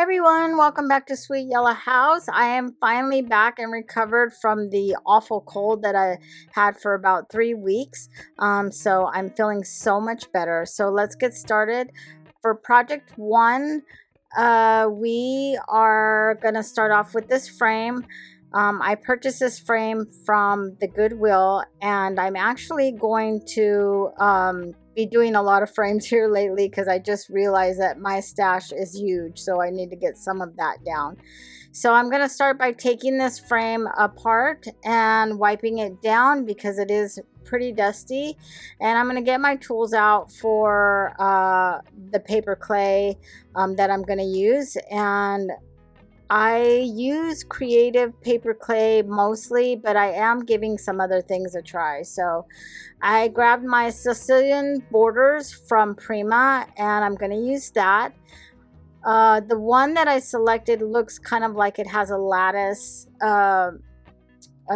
Everyone, welcome back to Sweet Yellow House. I am finally back and recovered from the awful cold that I had for about 3 weeks. So I'm feeling so much better. So let's get started. For project one, we are going to start off with this frame. I purchased this frame from the Goodwill, and I'm actually going to be doing a lot of frames here lately because I just realized that my stash is huge, so I need to get some of that down. So I'm going to start by taking this frame apart and wiping it down because it is pretty dusty, and I'm going to get my tools out for the paper clay that I'm going to use. And I use creative paper clay mostly, but I am giving some other things a try. So I grabbed my Sicilian borders from Prima, and I'm going to use that. The one that I selected looks kind of like it has a lattice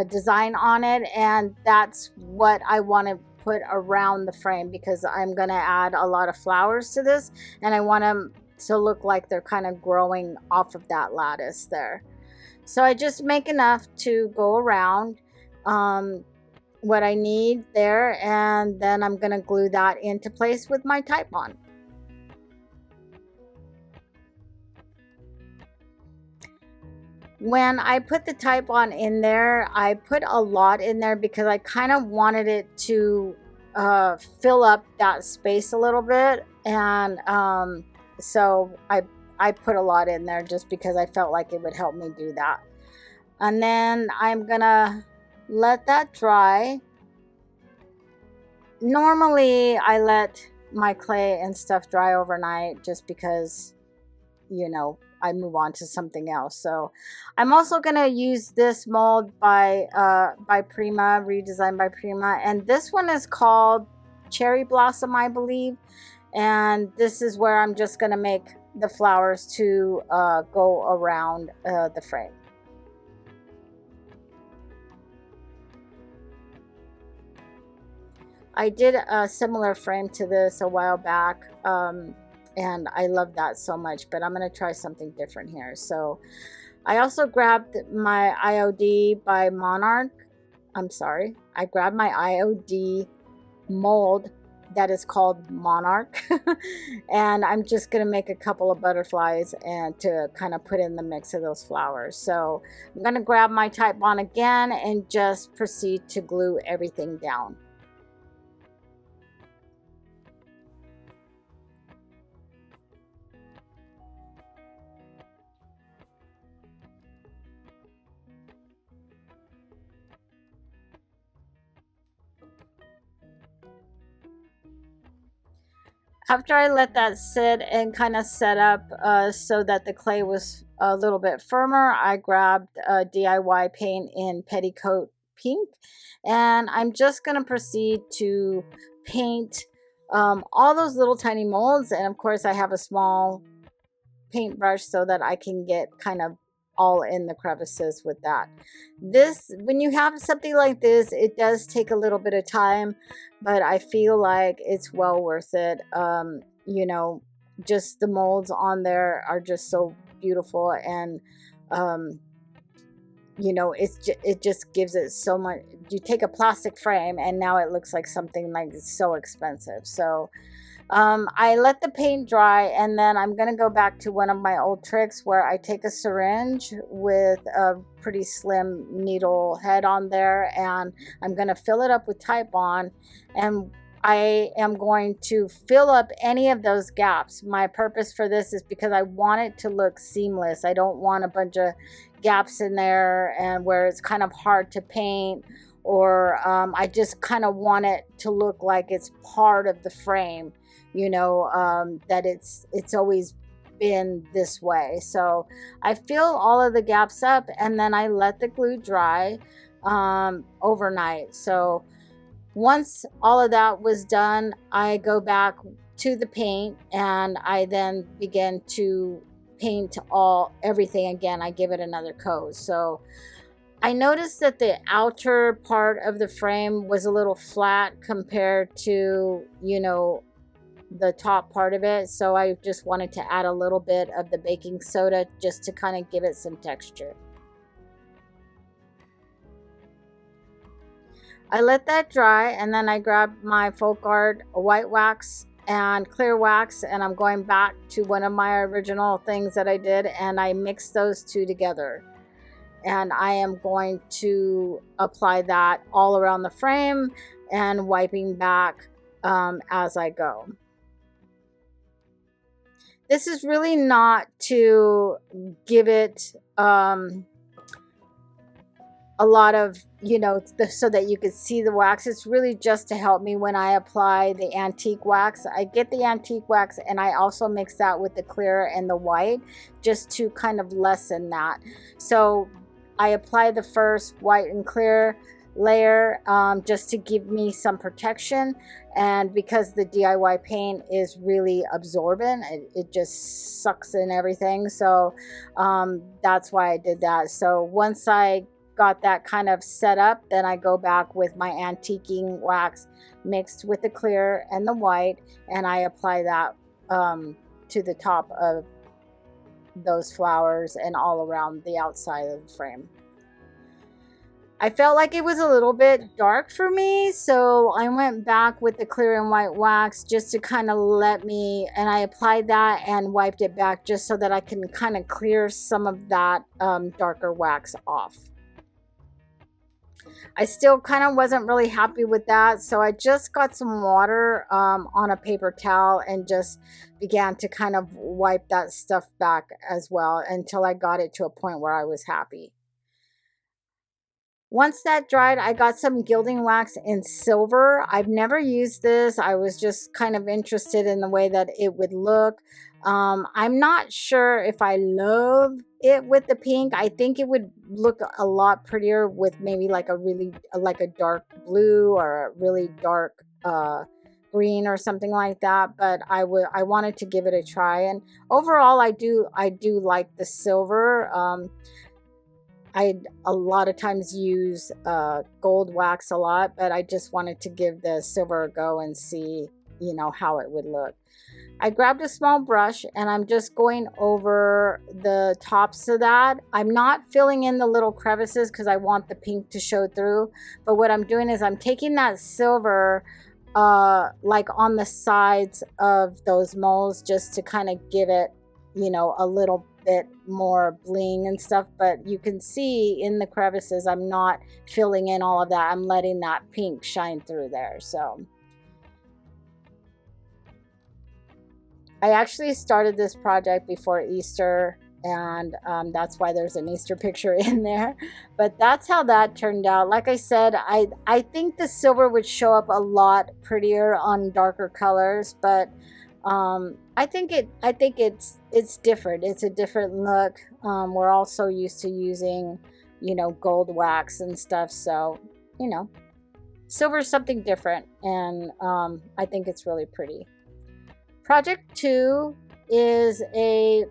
design on it, and that's what I want to put around the frame because I'm going to add a lot of flowers to this, and I want them to look like they're kind of growing off of that lattice there. So I just make enough to go around what I need there, and then I'm going to glue that into place with my Type On. When I put the Type On in there, I put a lot in there because I kind of wanted it to fill up that space a little bit, and so I put a lot in there just because I felt like it would help me do that. And then I'm gonna let that dry. Normally I let my clay and stuff dry overnight just because, you know, I move on to something else. So I'm also gonna use this mold by Prima, redesigned by Prima, and this one is called Cherry Blossom, I believe. And this is where I'm just going to make the flowers to go around the frame. I did a similar frame to this a while back, and I love that so much, but I'm going to try something different here. So I also grabbed my IOD by Monarch. I grabbed my IOD mold that is called Monarch and I'm just gonna make a couple of butterflies and to kind of put in the mix of those flowers. So I'm gonna grab my Type On again and just proceed to glue everything down. After I let that sit and kind of set up so that the clay was a little bit firmer, I grabbed DIY paint in Petticoat Pink, and I'm just going to proceed to paint all those little tiny molds. And of course I have a small paintbrush so that I can get kind of all in the crevices with that. When you have something like this, it does take a little bit of time, but I feel like it's well worth it. You know, just the molds on there are just so beautiful, and you know, it just gives it so much. You take a plastic frame and now it looks like something like so expensive. So I let the paint dry, and then I'm going to go back to one of my old tricks where I take a syringe with a pretty slim needle head on there, and I'm going to fill it up with Type On, and I am going to fill up any of those gaps. My purpose for this is because I want it to look seamless. I don't want a bunch of gaps in there and where it's kind of hard to paint, or I just kind of want it to look like it's part of the frame. You know, that it's always been this way. So I fill all of the gaps up, and then I let the glue dry overnight. So once all of that was done, I go back to the paint, and I then begin to paint everything again. I give it another coat. So I noticed that the outer part of the frame was a little flat compared to, you know, the top part of it. So I just wanted to add a little bit of the baking soda just to kind of give it some texture. I let that dry, and then I grabbed my Folk Art white wax and clear wax, and I'm going back to one of my original things that I did, and I mixed those two together. And I am going to apply that all around the frame and wiping back as I go. This is really not to give it a lot of, so that you could see the wax. It's really just to help me when I apply the antique wax. I get the antique wax and I also mix that with the clear and the white just to kind of lessen that. So I apply the first white and clear layer just to give me some protection, and because the DIY paint is really absorbent, it just sucks in everything. So that's why I did that. So once I got that kind of set up, then I go back with my antiquing wax mixed with the clear and the white, and I apply that to the top of those flowers and all around the outside of the frame. I felt like it was a little bit dark for me, so I went back with the clear and white wax just to kind of and I applied that and wiped it back just so that I can kind of clear some of that darker wax off. I still kind of wasn't really happy with that, so I just got some water on a paper towel and just began to kind of wipe that stuff back as well until I got it to a point where I was happy. Once that dried, I got some gilding wax in silver. I've never used this. I was just kind of interested in the way that it would look. I'm not sure if I love it with the pink. I think it would look a lot prettier with maybe like a dark blue or a really dark green or something like that. But I wanted to give it a try, and overall I do like the silver. I a lot of times use gold wax a lot, but I just wanted to give the silver a go and see, how it would look. I grabbed a small brush and I'm just going over the tops of that. I'm not filling in the little crevices because I want the pink to show through. But what I'm doing is I'm taking that silver like on the sides of those molds just to kind of give it, a little bit more bling and stuff. But you can see in the crevices, I'm not filling in all of that. I'm letting that pink shine through there. So I actually started this project before Easter, and that's why there's an Easter picture in there. But that's how that turned out. Like I said, I think the silver would show up a lot prettier on darker colors, but I think it's different. It's a different look. We're also used to using, gold wax and stuff. So, silver is something different, and I think it's really pretty. Project 2 is a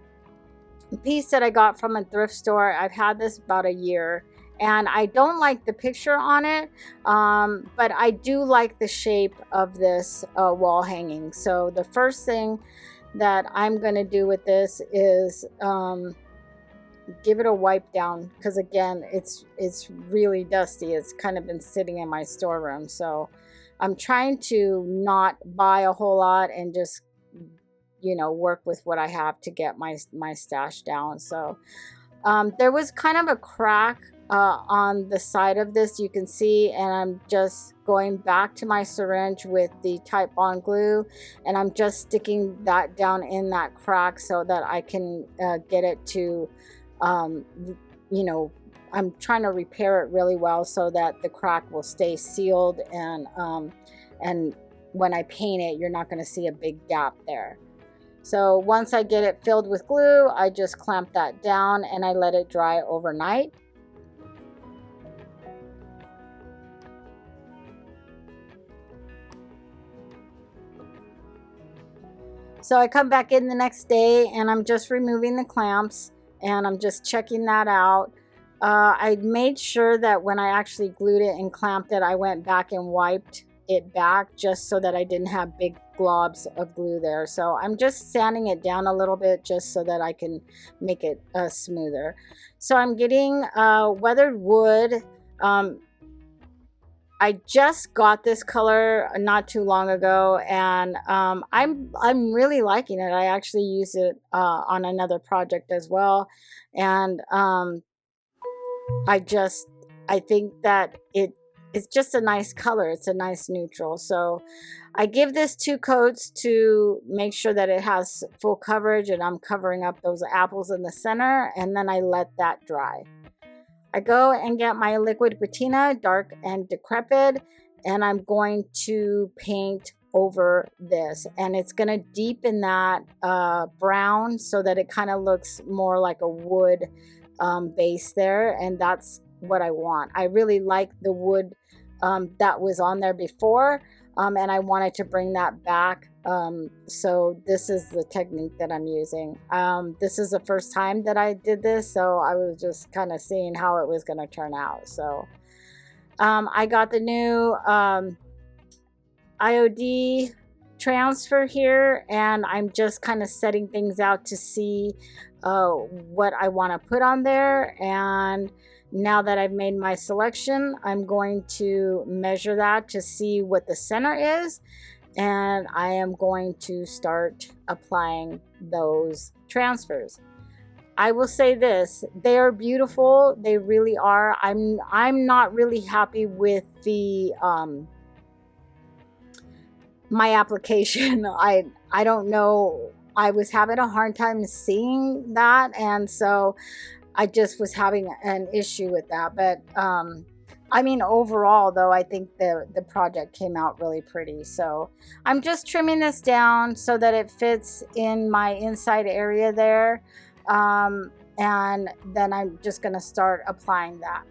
piece that I got from a thrift store. I've had this about a year, and I don't like the picture on it, but I do like the shape of this wall hanging. So the first thing that I'm going to do with this is give it a wipe down, because again, it's really dusty. It's kind of been sitting in my storeroom, so I'm trying to not buy a whole lot and just work with what I have to get my stash down. So there was kind of a crack on the side of this, you can see, and I'm just going back to my syringe with the Type Bond glue, and I'm just sticking that down in that crack so that I can get it to I'm trying to repair it really well so that the crack will stay sealed, and when I paint it, you're not going to see a big gap there. So once I get it filled with glue, I just clamp that down and I let it dry overnight. So I come back in the next day and I'm just removing the clamps and I'm just checking that out. I made sure that when I actually glued it and clamped it, I went back and wiped it back just so that I didn't have big globs of glue there. So I'm just sanding it down a little bit just so that I can make it smoother. So I'm getting weathered wood. I just got this color not too long ago, and I'm really liking it. I actually use it on another project as well, and I think that it's just a nice color. It's a nice neutral. So I give this 2 coats to make sure that it has full coverage, and I'm covering up those apples in the center, and then I let that dry. I go and get my liquid patina, dark and decrepit, and I'm going to paint over this, and it's going to deepen that brown so that it kind of looks more like a wood base there, and that's what I want. I really like the wood that was on there before, and I wanted to bring that back. So this is the technique that I'm using. This is the first time that I did this, so I was just kind of seeing how it was going to turn out. So I got the new IOD transfer here, and I'm just kind of setting things out to see what I want to put on there. And now that I've made my selection, I'm going to measure that to see what the center is, and I am going to start applying those transfers. I will say this, they are beautiful, they really are. I'm not really happy with the my application. I don't know, I was having a hard time seeing that, and so I just was having an issue with that. But I mean, overall though, I think the project came out really pretty. So I'm just trimming this down so that it fits in my inside area there, and then I'm just going to start applying that.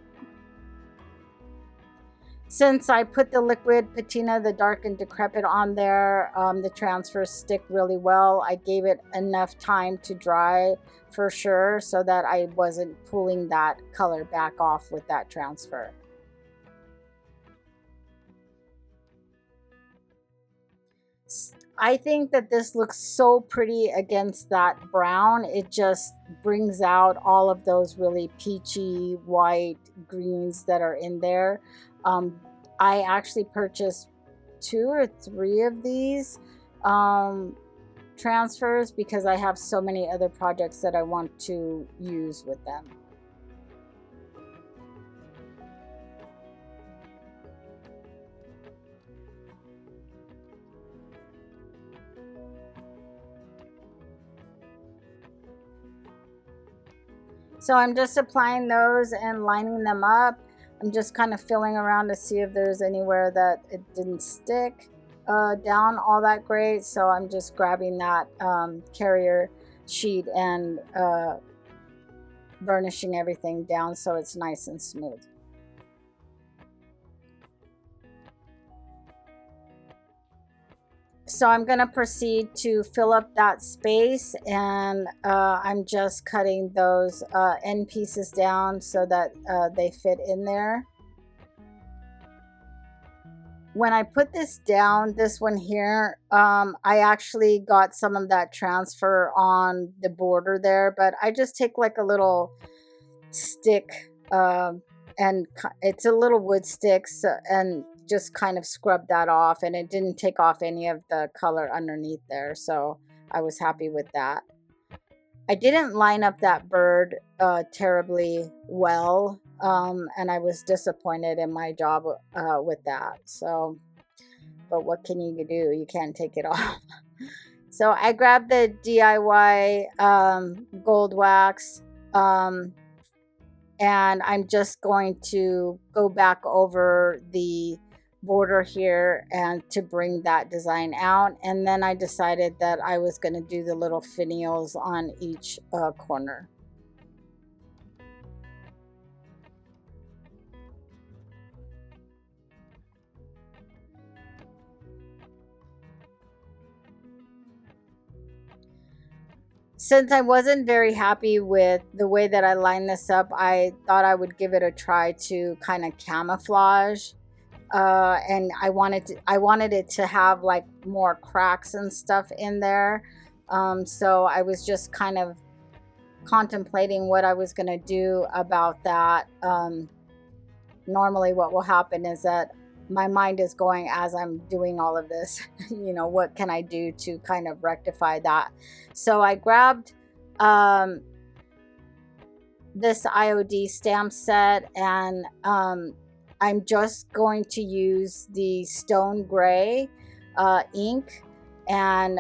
Since I put the liquid patina, the dark and decrepit, on there, the transfers stick really well. I gave it enough time to dry for sure so that I wasn't pulling that color back off with that transfer. I think that this looks so pretty against that brown. It just brings out all of those really peachy white greens that are in there. I actually purchased 2 or 3 of these transfers because I have so many other projects that I want to use with them. So I'm just applying those and lining them up. I'm just kind of feeling around to see if there's anywhere that it didn't stick down all that great. So I'm just grabbing that carrier sheet and burnishing everything down so it's nice and smooth. So I'm going to proceed to fill up that space, and I'm just cutting those end pieces down so that they fit in there. When I put this down, this one here, I actually got some of that transfer on the border there, but I just take like a little stick, and it's a little wood stick, and just kind of scrub that off, and it didn't take off any of the color underneath there, so I was happy with that. I didn't line up that bird terribly well, and I was disappointed in my job with that. So, but what can you do? You can't take it off. So I grabbed the DIY gold wax, and I'm just going to go back over the border here and to bring that design out. And then I decided that I was going to do the little finials on each corner. Since I wasn't very happy with the way that I lined this up, I thought I would give it a try to kind of camouflage and I wanted it to have like more cracks and stuff in there. So I was just kind of contemplating what I was going to do about that. Normally what will happen is that my mind is going as I'm doing all of this, what can I do to kind of rectify that? So I grabbed this IOD stamp set, and I'm just going to use the stone gray ink and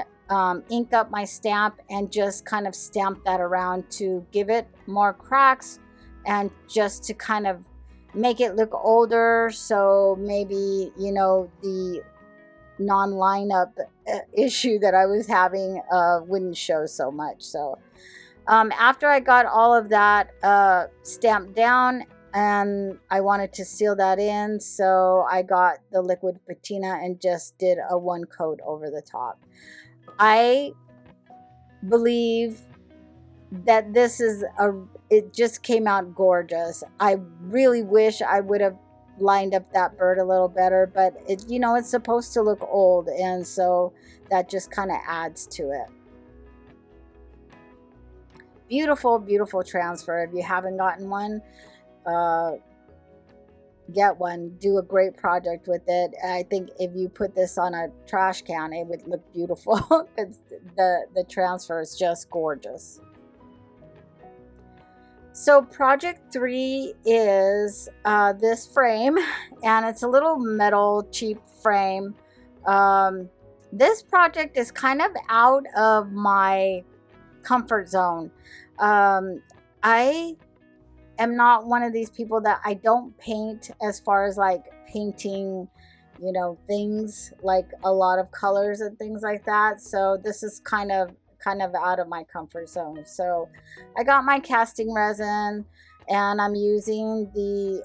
ink up my stamp and just kind of stamp that around to give it more cracks and just to kind of make it look older, so maybe the non-lineup issue that I was having wouldn't show so much. So after I got all of that stamped down, and I wanted to seal that in, so I got the liquid patina and just did a one coat over the top. I believe that it just came out gorgeous. I really wish I would have lined up that bird a little better, but it's supposed to look old, and so that just kind of adds to it. Beautiful, beautiful transfer. If you haven't gotten one, get one. Do a great project with it. I think if you put this on a trash can, it would look beautiful. The transfer is just gorgeous. So project 3 is this frame, and it's a little metal cheap frame. This project is kind of out of my comfort zone. I am not one of these people that I don't paint, as far as like painting, things like a lot of colors and things like that. So this is kind of out of my comfort zone. So I got my casting resin, and I'm using the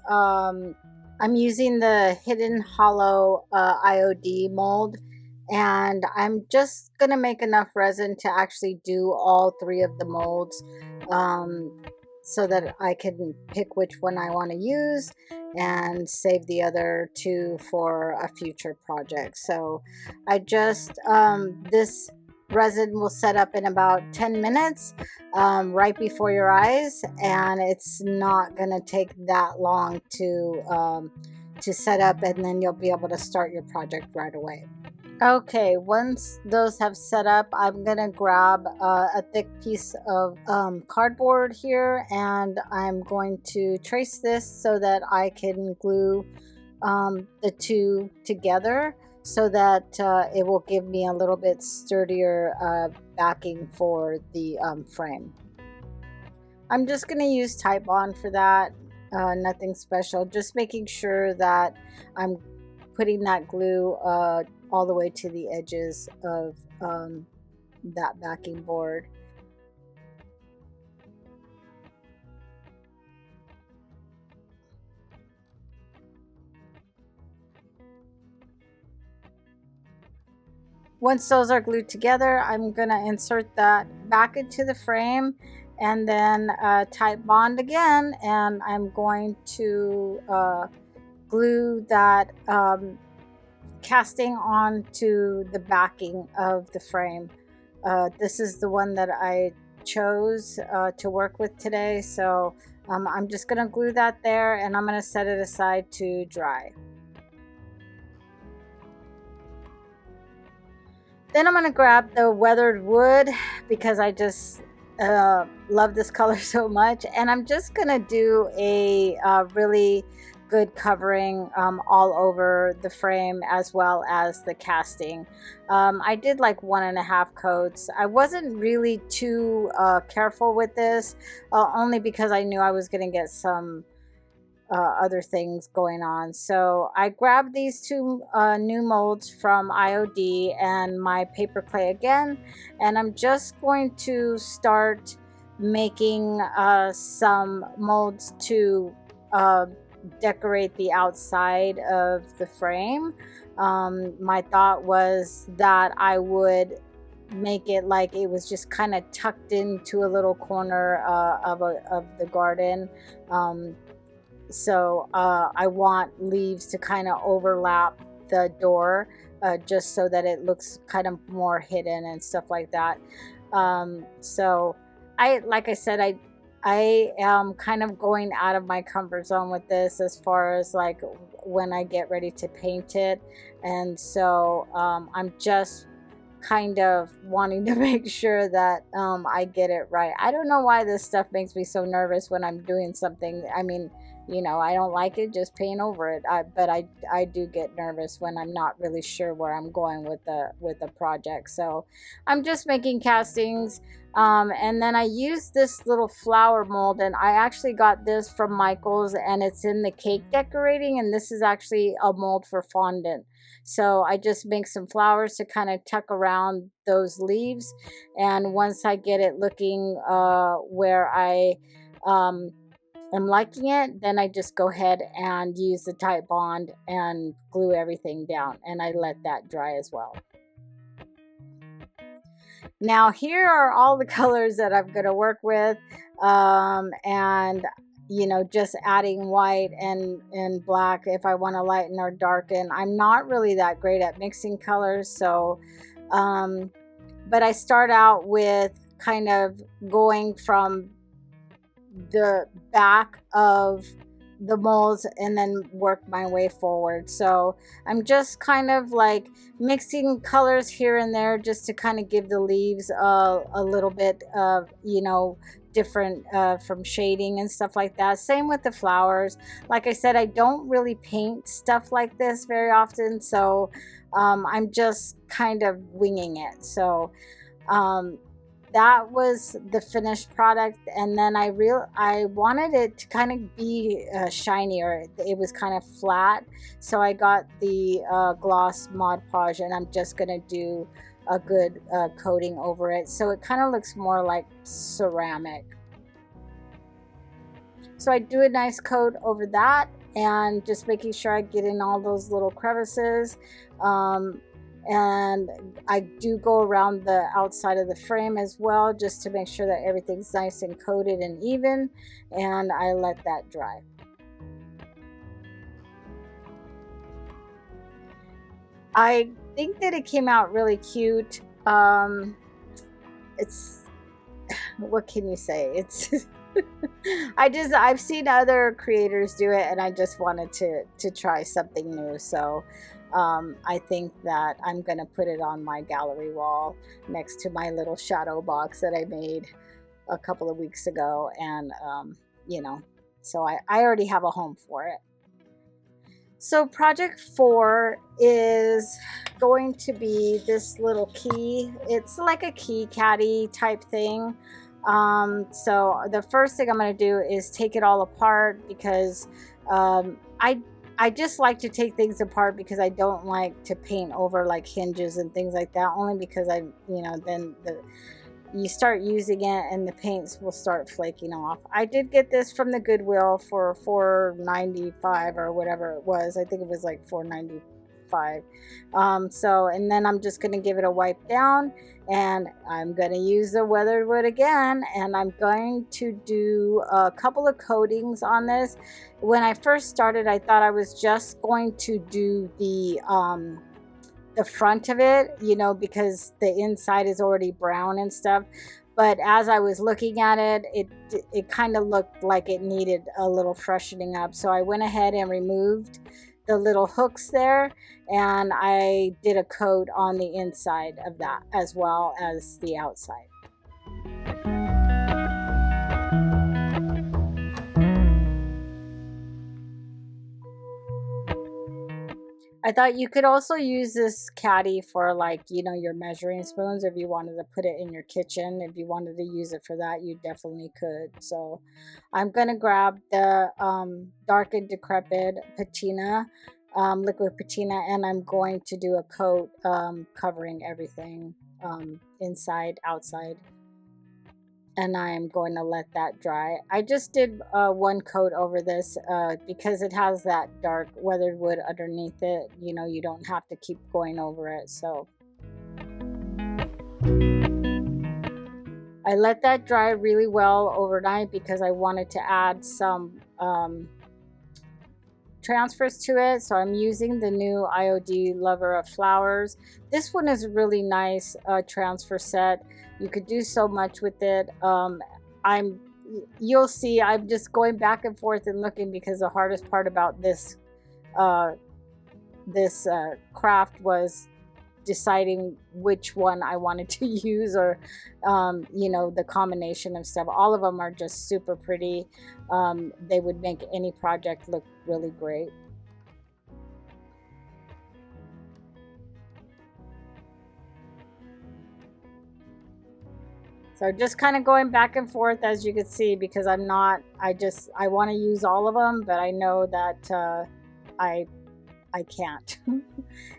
Hidden Hollow IOD mold, and I'm just gonna make enough resin to actually do all 3 of the molds, so that I can pick which one I want to use and save the other 2 for a future project. So I just this resin will set up in about 10 minutes, right before your eyes, and it's not gonna take that long to set up, and then you'll be able to start your project right away. Okay, once those have set up, I'm gonna grab a thick piece of cardboard here, and I'm going to trace this so that I can glue the 2 together, so that it will give me a little bit sturdier backing for the frame. I'm just going to use Titebond for that, nothing special, just making sure that I'm putting that glue all the way to the edges of that backing board. Once those are glued together, I'm going to insert that back into the frame, and then Titebond again, and I'm going to glue that casting onto the backing of the frame. This is the one that I chose to work with today, so I'm just going to glue that there, and I'm going to set it aside to dry. Then I'm going to grab the weathered wood, because I just love this color so much, and I'm just going to do a really good covering all over the frame, as well as the casting. I did like 1.5 coats. I wasn't really too careful with this, only because I knew I was going to get some other things going on. So I grabbed these 2 new molds from IOD and my paper clay again, and I'm just going to start making some molds to decorate the outside of the frame. My thought was that I would make it like it was just kind of tucked into a little corner of the garden. So I want leaves to kind of overlap the door, just so that it looks kind of more hidden and stuff like that. So like I said, I am kind of going out of my comfort zone with this as far as like when I get ready to paint it. And so I'm just kind of wanting to make sure that I get it right. I don't know why this stuff makes me so nervous when I'm doing something. I mean, I don't like it, just paint over it. But I do get nervous when I'm not really sure where I'm going with the project. So I'm just making castings. And then I used this little flower mold, and I actually got this from Michael's, and it's in the cake decorating, and this is actually a mold for fondant. So I just make some flowers to kind of tuck around those leaves, and once I get it looking where I am liking it, then I just go ahead and use the Tite Bond and glue everything down, and I let that dry as well. Now here are all the colors that I'm going to work with, and just adding white and black if I want to lighten or darken. I'm not really that great at mixing colors, so but I start out with kind of going from the back of the molds and then work my way forward. So I'm just kind of like mixing colors here and there just to kind of give the leaves a little bit of different from shading and stuff like that. Same with the flowers. Like I said, I don't really paint stuff like this very often, so I'm just kind of winging it. So that was the finished product, and then I wanted it to kind of be shinier. It was kind of flat, so I got the gloss Mod Podge, and I'm just gonna do a good coating over it so it kind of looks more like ceramic. So I do a nice coat over that, and just making sure I get in all those little crevices. And I do go around the outside of the frame as well, just to make sure that everything's nice and coated and even, and I let that dry. I think that it came out really cute. It's what can you say? It's I've seen other creators do it, and I just wanted to try something new. So I think that I'm gonna put it on my gallery wall next to my little shadow box that I made a couple of weeks ago, and so I already have a home for it. So project 4 is going to be this little key. It's like a key caddy type thing. So the first thing I'm going to do is take it all apart, because I just like to take things apart, because I don't like to paint over like hinges and things like that, only because then you start using it and the paints will start flaking off. I did get this from the Goodwill for $4.95 or whatever it was. I think it was like $4.95. And then I'm just going to give it a wipe down, and I'm going to use the weathered wood again, and I'm going to do a couple of coatings on this. When I first started, I thought I was just going to do the front of it, because the inside is already brown and stuff. But as I was looking at it, it kind of looked like it needed a little freshening up. So I went ahead and removed the little hooks there, and I did a coat on the inside of that as well as the outside. I thought you could also use this caddy for your measuring spoons if you wanted to put it in your kitchen. If you wanted to use it for that, you definitely could. So I'm going to grab the Dark and Decrepit patina, liquid patina, and I'm going to do a coat covering everything inside, outside. And I'm going to let that dry. I just did one coat over this because it has that dark weathered wood underneath it. You don't have to keep going over it. So I let that dry really well overnight, because I wanted to add some transfers to it. So I'm using the new IOD Lover of Flowers. This one is really nice transfer set. You could do so much with it. You'll see I'm just going back and forth and looking, because the hardest part about this craft was deciding which one I wanted to use, or the combination of stuff. All of them are just super pretty. They would make any project look really great. So just kind of going back and forth, as you can see, because I want to use all of them, but I know that I can't.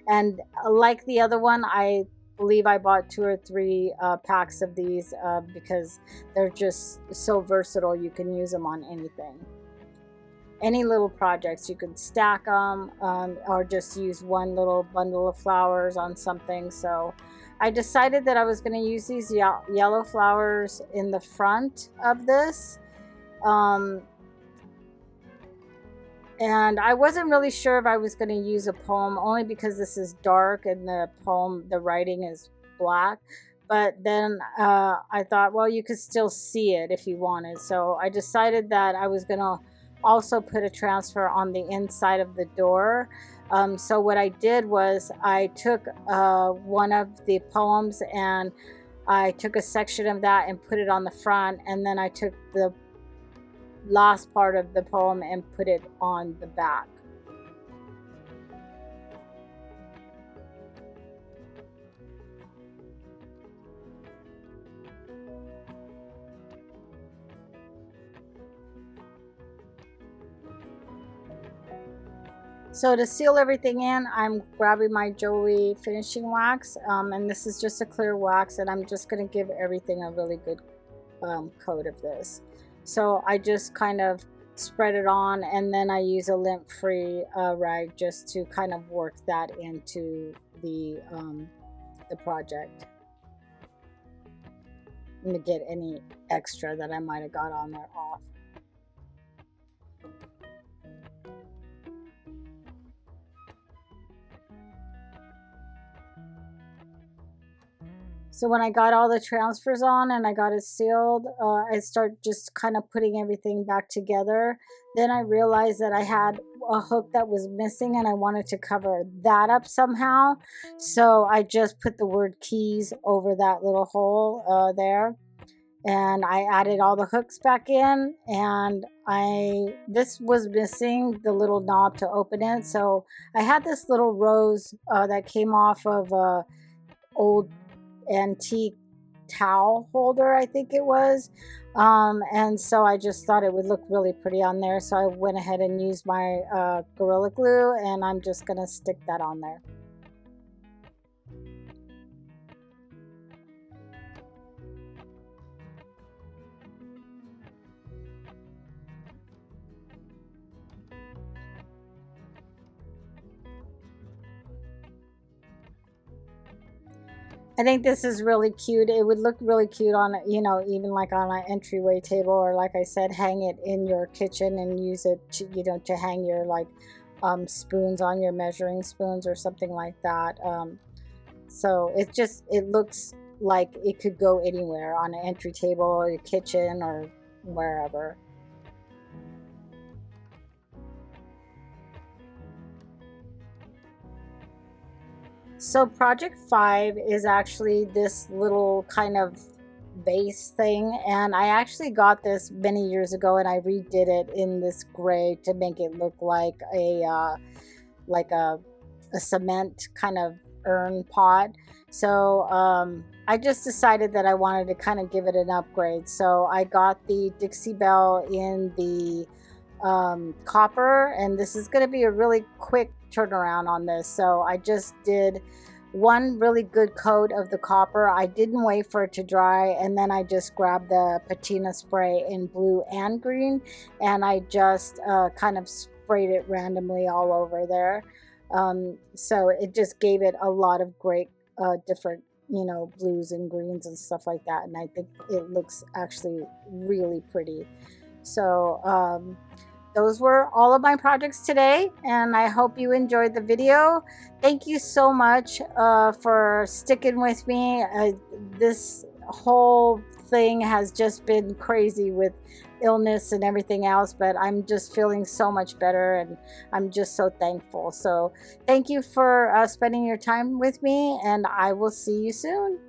And like the other one, I believe I bought 2 or 3 packs of these because they're just so versatile. You can use them on anything. Any little projects, you can stack them, or just use one little bundle of flowers on something. So I decided that I was going to use these yellow flowers in the front of this. And I wasn't really sure if I was going to use a poem, only because this is dark and the writing is black. But then I thought, well, you could still see it if you wanted. So I decided that I was going to also put a transfer on the inside of the door. So what I did was I took one of the poems and I took a section of that and put it on the front. And then I took the last part of the poem and put it on the back. So to seal everything in, I'm grabbing my Jolie finishing wax, and this is just a clear wax, and I'm just going to give everything a really good coat of this. So I just kind of spread it on, and then I use a lint-free rag just to kind of work that into the project, and to get any extra that I might have got on there off. So when I got all the transfers on and I got it sealed, I started just kind of putting everything back together. Then I realized that I had a hook that was missing and I wanted to cover that up somehow. So I just put the word keys over that little hole there. And I added all the hooks back in, and this was missing the little knob to open it. So I had this little rose that came off of a old antique towel holder, I think it was, and so I just thought it would look really pretty on there, so I went ahead and used my Gorilla Glue, and I'm just gonna stick that on there. I think this is really cute. It would look really cute on, even like on an entryway table, or like I said, hang it in your kitchen and use it to, to hang your spoons on, your measuring spoons or something like that. So it looks like it could go anywhere on an entry table or your kitchen or wherever. So project 5 is actually this little kind of vase thing, and I actually got this many years ago, and I redid it in this gray to make it look like a cement kind of urn pot. So I just decided that I wanted to kind of give it an upgrade. So I got the Dixie Belle in the copper, and this is going to be a really quick turnaround on this. So I just did one really good coat of the copper. I didn't wait for it to dry, and then I just grabbed the patina spray in blue and green, and I just kind of sprayed it randomly all over there. So it just gave it a lot of great different blues and greens and stuff like that, and I think it looks actually really pretty. So those were all of my projects today, and I hope you enjoyed the video. Thank you so much for sticking with me. This whole thing has just been crazy with illness and everything else, but I'm just feeling so much better, and I'm just so thankful. So thank you for spending your time with me, and I will see you soon.